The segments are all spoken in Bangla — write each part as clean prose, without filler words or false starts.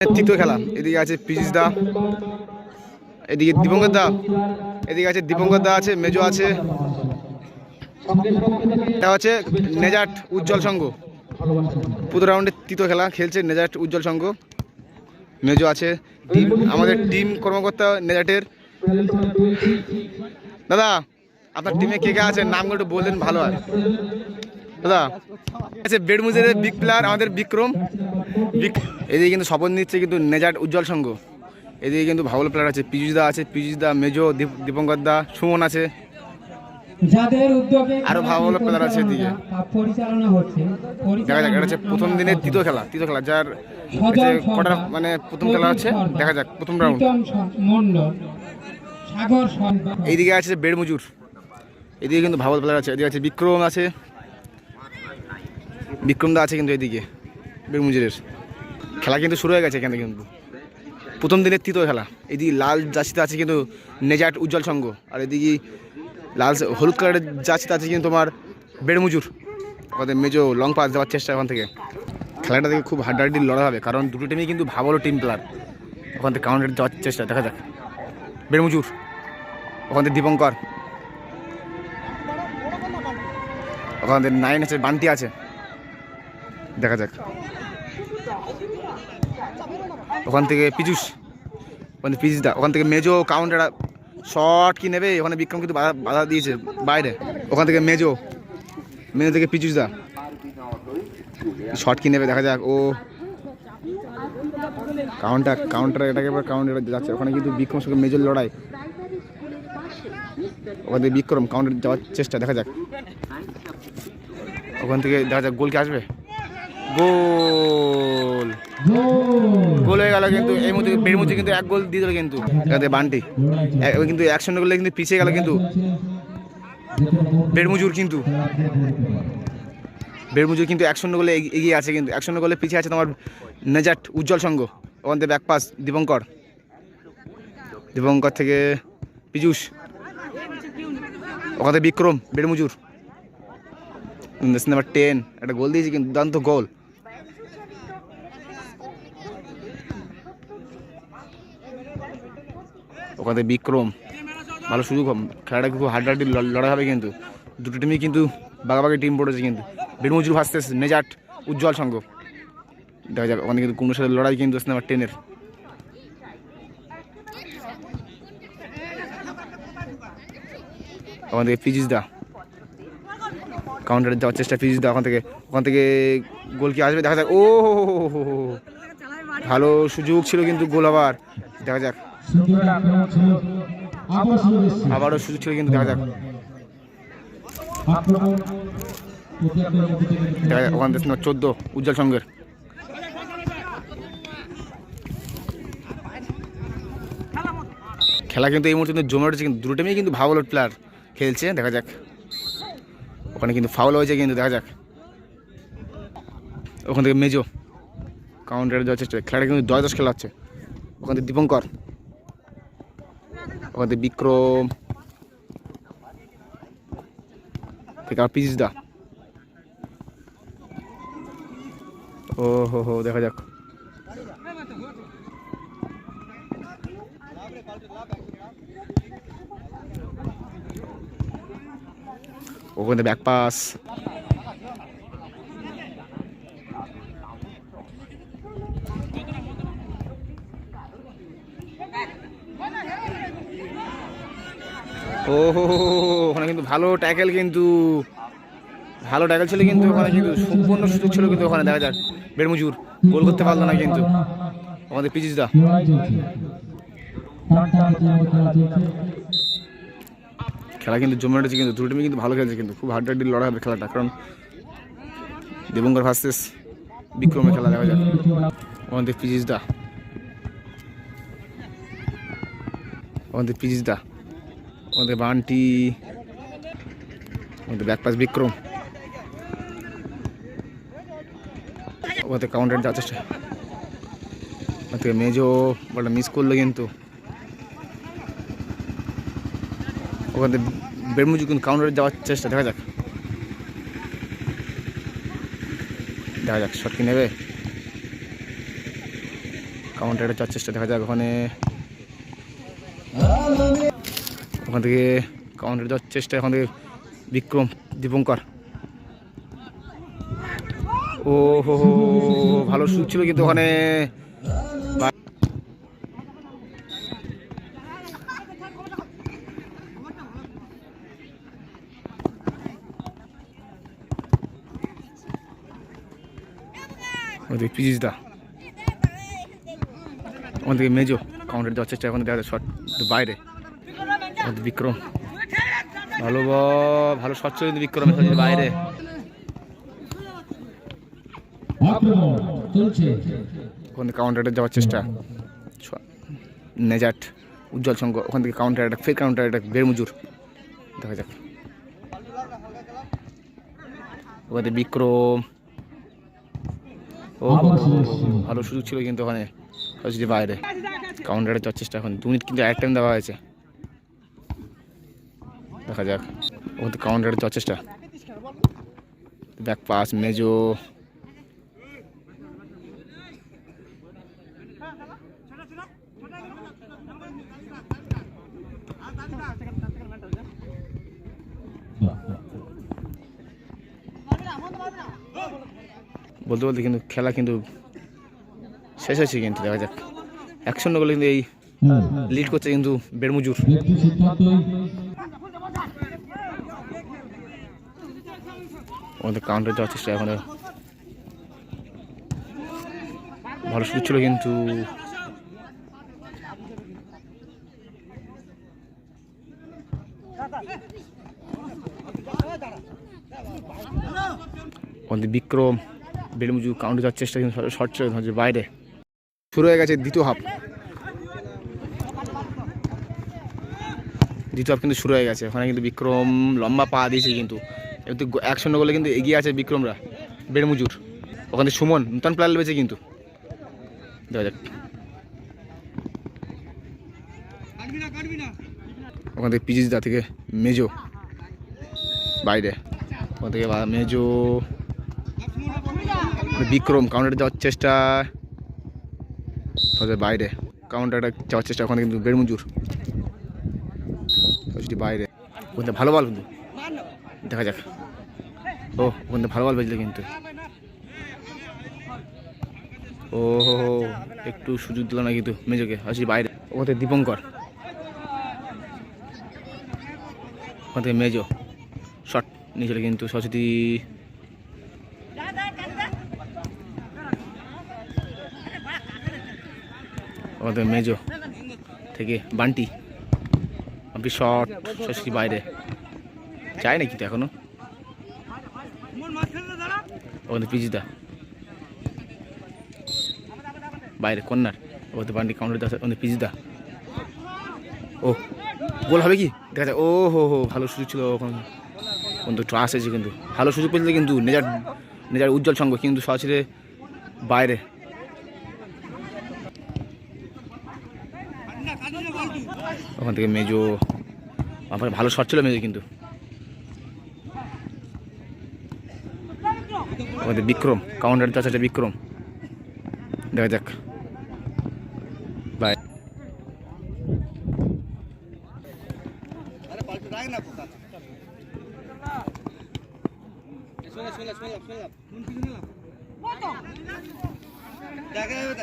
তৃতীয় খেলা। এদিকে আছে পীযুষ দা, এদিকে দীপঙ্কর দা, এদিকে আছে দীপঙ্কর দা আছে, মেজো আছে, এটা হচ্ছে নেজাট উজ্জ্বল সংঘ। প্রথম রাউন্ডে তৃতীয় খেলা খেলছে নেজাট উজ্জ্বল সংঘ। মেজো আছে, টিম আমাদের টিম কর্মকর্তা নেজাটের। দাদা আপনার টিমে কে কে আছে নামগুলো একটু বললেন ভালো হয়। দাদা আছে বেডমুজের বিগ প্লেয়ার আমাদের বিক্রম। এদিকে কিন্তু শপথ নিচ্ছে কিন্তু নেজাট উজ্জ্বল সংঘ। এদিকে কিন্তু ভালো প্লেয়ার আছে, পীযুষ দা আছে, পীযুষ দা, মেজো, দীপঙ্কর দা, সুমন আছে, আরো ভালো ভালো প্লেয়ার আছে এদিকে। দেখা যাক, এটা হচ্ছে প্রথম দিনের তৃতীয় খেলা যার কটার মানে প্রথম খেলা হচ্ছে। দেখা যাক প্রথম রাউন্ড। এইদিকে আছে বেড়মজুর, এদিকে কিন্তু ভালো প্লেয়ার আছে। এদিকে আছে বিক্রম আছে, বিক্রম দা আছে কিন্তু এদিকে বেড়মজুরের। খেলা কিন্তু শুরু হয়ে গেছে এখানে কিন্তু প্রথম দিনের তৃতীয় খেলা। এদিকে লাল জার্সিতে আছে কিন্তু নেজাট উজ্জ্বল সংঘ, আর এদিকে লাল হলুদ কালারের জার্সিতে আছে কিন্তু তোমার বেড়মজুর। ওদের মেজো লং পাস দেওয়ার চেষ্টা ওখান থেকে। খেলাটা থেকে খুব হাড্ডাহাড্ডি লড়া হবে, কারণ দুটো টিমই কিন্তু ভালো টিম প্লেয়ার। ওখান থেকে কাউন্টার যাওয়ার চেষ্টা, দেখা যাক। বেড়মজুর, ওখান থেকে দীপঙ্কর, ওখান থেকে 9 আছে, বান্টি আছে, দেখা যাক। ওখান থেকে পীযুষ, ওখান থেকে পীযুষ দা, ওখান থেকে মেজো কাউন্টার শর্ট কি নেবে, ওখানে বিক্রম কিন্তু বাধা দিয়েছে বাইরে। ওখান থেকে মেজো থেকে পীযুষ দা শর্ট কি নেবে, দেখা যাক। ও কাউন্টার এটাকে কাউন্টার যাচ্ছে, ওখানে কিন্তু বিক্রম সঙ্গে মেজর লড়াই। ওখান থেকে বিক্রম কাউন্টার যাওয়ার চেষ্টা, দেখা যাক। ওখান থেকে দেখা যাক গোল কি আসবে। গোল হয়ে গেল কিন্তু এই মধ্যে বেড়মুজি কিন্তু এক গোল দিয়ে দিল কিন্তু বান্টি কিন্তু 1-0 গোলে কিন্তু পিছিয়ে গেল কিন্তু বেড়মুজুর কিন্তু 1-0 গোলে এগিয়ে আছে, কিন্তু 1-0 গোলে পিছিয়ে আছে তোমার নেজাট উজ্জ্বল সংঘ। ওখান থেকে ব্যাকপাস দীপঙ্কর থেকে পীযুষ, ওখান থেকে বিক্রম বেড়মুজুর নাম্বার 10 একটা গোল দিয়েছে কিন্তু দুর্দান্ত গোল। ওখান থেকে বিক্রম, ভালো সুযোগ। খেলাটা খুব হাড্ডাহাড্ডি লড়াই হবে কিন্তু দুটো টিমই কিন্তু বাগাবাগি টিম পড়েছে কিন্তু। বেড়মজুর ভার্সেস নেজাট উজ্জ্বল সংঘ, দেখা যাক। ওখানে কিন্তু কোনো সাথে লড়াই কিন্তু নাম্বার 10-এর। ওখান থেকে পীযুষ দা কাউন্টারে যাওয়ার চেষ্টা, পীযুষ দা ওখান থেকে গোল কি আসবে, দেখা যাক। ও ভালো সুযোগ ছিল কিন্তু গোল আবার, দেখা যাক। আবারও সুযোগ ছিল কিন্তু, দেখা যাক। ওখান থেকে 14 উজ্জ্বল সংঘের। খেলা কিন্তু এই মুহূর্তে জমে উঠেছে কিন্তু দুটো টিমই কিন্তু ভালো প্লেয়ার খেলছে, দেখা যাক। ওখানে কিন্তু ফাউল হয়েছে কিন্তু, দেখা যাক। ওখান থেকে মেজো কাউন্টারে যাওয়ার চেষ্টা। খেলাটা কিন্তু 10-10 খেলা হচ্ছে। ওখান থেকে দীপঙ্কর, ওখান থেকে বিক্রম থেকে আর পীযুষ দা। ও হো দেখা যাক। ওখানে ব্যাক পাস, ওখানে কিন্তু ভালো ট্যাকেল ছিল কিন্তু ওখানে কিন্তু সম্পূর্ণ সুযোগ ছিল কিন্তু ওখানে, দেখা যাক। বেড়মজুর গোল করতে পারলো না কিন্তু। আমাদের পীযুষ দা, খেলা কিন্তু জমে উঠেছে কিন্তু দুটো টিমই কিন্তু ভালো খেলছে কিন্তু খুব হাড্ডাহাড্ডি লড়াই হবে খেলাটা, কারণ দীপঙ্কর ভার্সেস বিক্রমের খেলা, দেখা যাক। আমাদের পীযুষ দা, আমাদের বান্টি, আমাদের ব্যাকপাস বিক্রম, ওদের কাউন্টার যাওয়ার চেষ্টা। মেজো বলটা মিস করলো কিন্তু। ওখান থেকে বেড়মুজুর কিন্তু কাউন্টারে যাওয়ার চেষ্টা, দেখা যাক। শট কি নেবে, কাউন্টারে যাওয়ার চেষ্টা, দেখা যাক ওখানে, ওখান থেকে কাউন্টারে যাওয়ার চেষ্টা, ওখান থেকে বিক্রম, দীপঙ্কর, ও হো হো, ভালো সুযোগ ছিল কিন্তু ওখানে পিজিসদা, ওখান থেকে মেজো কাউন্টারে যাওয়ার চেষ্টা, ওখানে দেখা যায় শট বাইরে, বিক্রম ভালো ভালো শট ছিল কিন্তু বিক্রমের বাইরে, ওখানে কাউন্টারে যাওয়ার চেষ্টা, নেজাট উজ্জ্বল সংঘ, ওখান থেকে কাউন্টার অ্যাটাক, ফের কাউন্টার অ্যাটাক বেরমুজুর, দেখা যাক ওখানে বিক্রম, ও ভালো সুযোগ ছিল কিন্তু ওখানে বাইরে, কাউন্টারে যাওয়ার চেষ্টা, এখন 2 মিনিট কিন্তু এক টাইম দেওয়া হয়েছে, দেখা যাক ওখানে কাউন্টারে যাওয়ার চেষ্টা, ব্যাক পাস মেজো, বলতে বলতে কিন্তু খেলা কিন্তু শেষ হয়েছে, কিন্তু দেখা যাক 1-0 গোলে কিন্তু এই লিড করছে কিন্তু বেরমুজুর, ওদের কাউন্টারে যাওয়ার চেষ্টা, এখন ভালো সুযোগ ছিল কিন্তু বিক্রম, বেরমুজুর কাউন্টারে যাওয়ার চেষ্টা কিন্তু শর্ট ছিল বাইরে, শুরু হয়ে গেছে দ্বিতীয় হাফ কিন্তু শুরু হয়ে গেছে, ওখানে কিন্তু বিক্রম লম্বা পা দিয়েছে কিন্তু 1-0 গোলে কিন্তু এগিয়ে আছে বিক্রমরা, বেরমুজুর, ওখানে সুমন নূতন প্লেয়ার লেগেছে কিন্তু, দেখা যাক ওখান থেকে পিজিসদা থেকে মেজো বাইরে, ওখান থেকে মেজো, বিক্রম কাউন্টারে যাওয়ার চেষ্টা, বাইরে কাউন্টারে যাওয়ার চেষ্টা, ওখানে কিন্তু বেরমুজুর বাইরে, ওখানে ভালো বল কিন্তু, দেখা যাক ও ওখানে ভালো বল বেজলে কিন্তু, ও একটু সুযোগ দিল না কিন্তু মেজোকে, আসি বাইরে, ওখান থেকে দীপঙ্কর, ওখান থেকে মেজো শট নিয়েছিল কিন্তু সরস্বতী, ওখান থেকে মেজো থেকে বান্টি, শট সরস্বতী বাইরে, চাই না কিন্তু এখনো, ওখানে পিজিদা বাইরে কর্নার, ওখানে বান্টি কাউন্টার, ওখানে পিজিদা, ও গোল হবে কি, দেখা যায়, ও হো ভালো সুযোগ ছিল ওখানে কিন্তু ট্রাস এসেছে কিন্তু, ভালো সুযোগ পেয়েছিল কিন্তু নেজার উজ্জ্বল সংঘ, কিন্তু সরাসরি বাইরে, ওখান থেকে মেজো, আমার ভালো শট ছিল মেজো কিন্তু, ওখানে বিক্রম কাউন্টার যাচ্ছে বিক্রম, দেখা যাক বাই,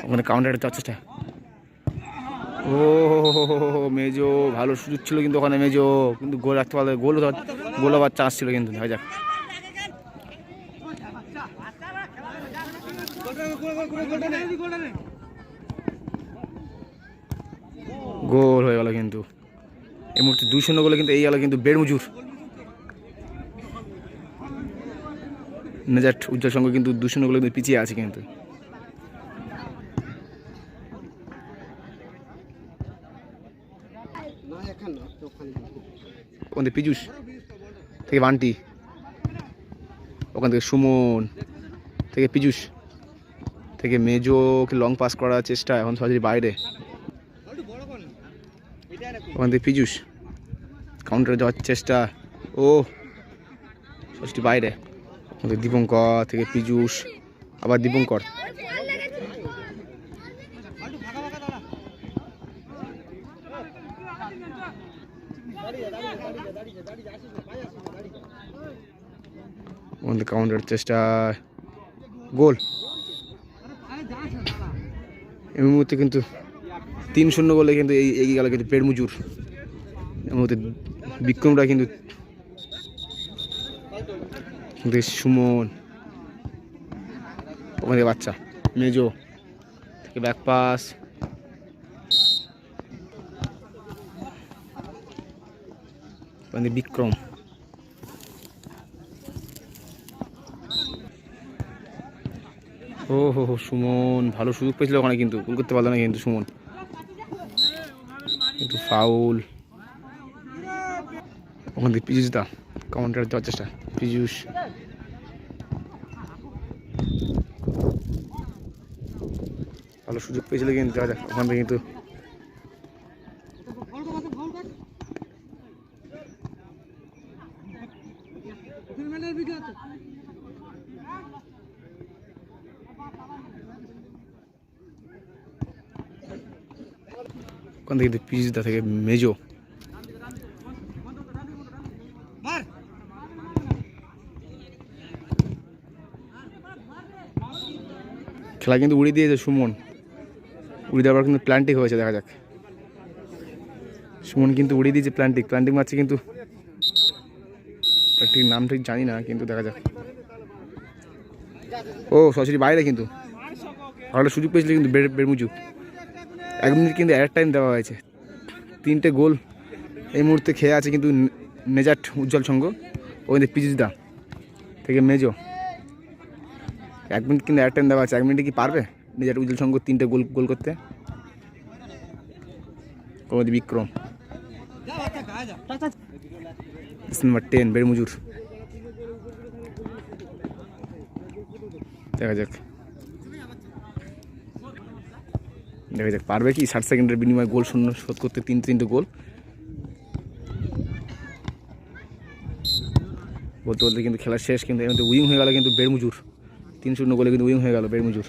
ওখানে কাউন্টারে যাওয়ার চেষ্টা, ও মেজো ভালো সুযোগ ছিল কিন্তু ওখানে মেজো, কিন্তু গোল রাখতে পারলে, গোল হওয়ার চান্স ছিল কিন্তু, দেখা যাক গোল হয়ে গেল কিন্তু, এই মুহূর্তে 2-0 গোলে কিন্তু এই গেল কিন্তু বেরমুজুর, নেজাট উজ্জ্বল সংঘ কিন্তু 2-0 গোলে কিন্তু পিছিয়ে আছে কিন্তু, ওখান থেকে পিজুস থেকে বান্টি, ওখান থেকে সুমন থেকে পিজুস থেকে মেজোকে লং পাস করার চেষ্টা, এখন সরাসরি বাইরে, ওখান থেকে পিজুস কাউন্টারে যাওয়ার চেষ্টা, ও সরাসরি বাইরে, দীপঙ্কর থেকে পিজুস, আবার দীপঙ্কর, কাউন্টার চেষ্টা, গোল। এই মুহূর্তে কিন্তু 3-0 গোলে কিন্তু এগিয়ে গেল কিন্তু বেড়মুজুর। এই মুহূর্তে বিক্রমরা কিন্তু সুমন, ওখানে বাচ্চা মেজো থেকে ব্যাক পাস, বিক্রম, ও হো সুমন ভালো সুযোগ পেয়েছিল ওখানে, কিন্তু গোল করতে পারলো না কিন্তু সুমন, কিন্তু ফাউল। ওখান থেকে পীযুষ দা কাউন্টার দেওয়ার চেষ্টা, পীযুষ ভালো সুযোগ পেয়েছিল কিন্তু দেখা যাক ওখান থেকে কিন্তু ওখান থেকে কিন্তু পীযুষ দা থেকে মেজো, খেলা কিন্তু উড়িয়ে দিয়েছে সুমন, উড়িয়ে দেওয়ার কিন্তু প্ল্যান্টিক হয়েছে, দেখা যাক সুমন কিন্তু উড়িয়ে দিয়েছে প্ল্যান্টিক মারছে কিন্তু প্ল্যান্টিক নাম ঠিক জানি না, কিন্তু দেখা যাক। ও সরাসরি বাইরে, কিন্তু ভালো সুযোগ পেয়েছিল কিন্তু বেড়মুজু। 1 মিনিট কিন্তু অ্যাড টাইম দেওয়া হয়েছে, 3টে গোল এই মুহূর্তে খেয়ে আছে কিন্তু নেজাট উজ্জ্বল সংঘ। ওখানে পীযুষ দা থেকে মেজো, 1 মিনিট কিন্তু অ্যাড টাইম দেওয়া আছে। 1 মিনিটে কি পারবে নেজাট উজ্জ্বল সংঘ 3টে গোল করতে? ওখানে বিক্রম, নাম্বার 10 বেড়মুজুর, দেখা যাক পারবে কি 60 সেকেন্ডের বিনিময়ে গোল শোধ করতে, 3টে গোল। বলতে বলতে কিন্তু খেলা শেষ, কিন্তু এর মধ্যে উইং হয়ে গেল কিন্তু বেড়মুজুর, 3-0 গোলে কিন্তু উইং হয়ে গেল বেড়মুজুর।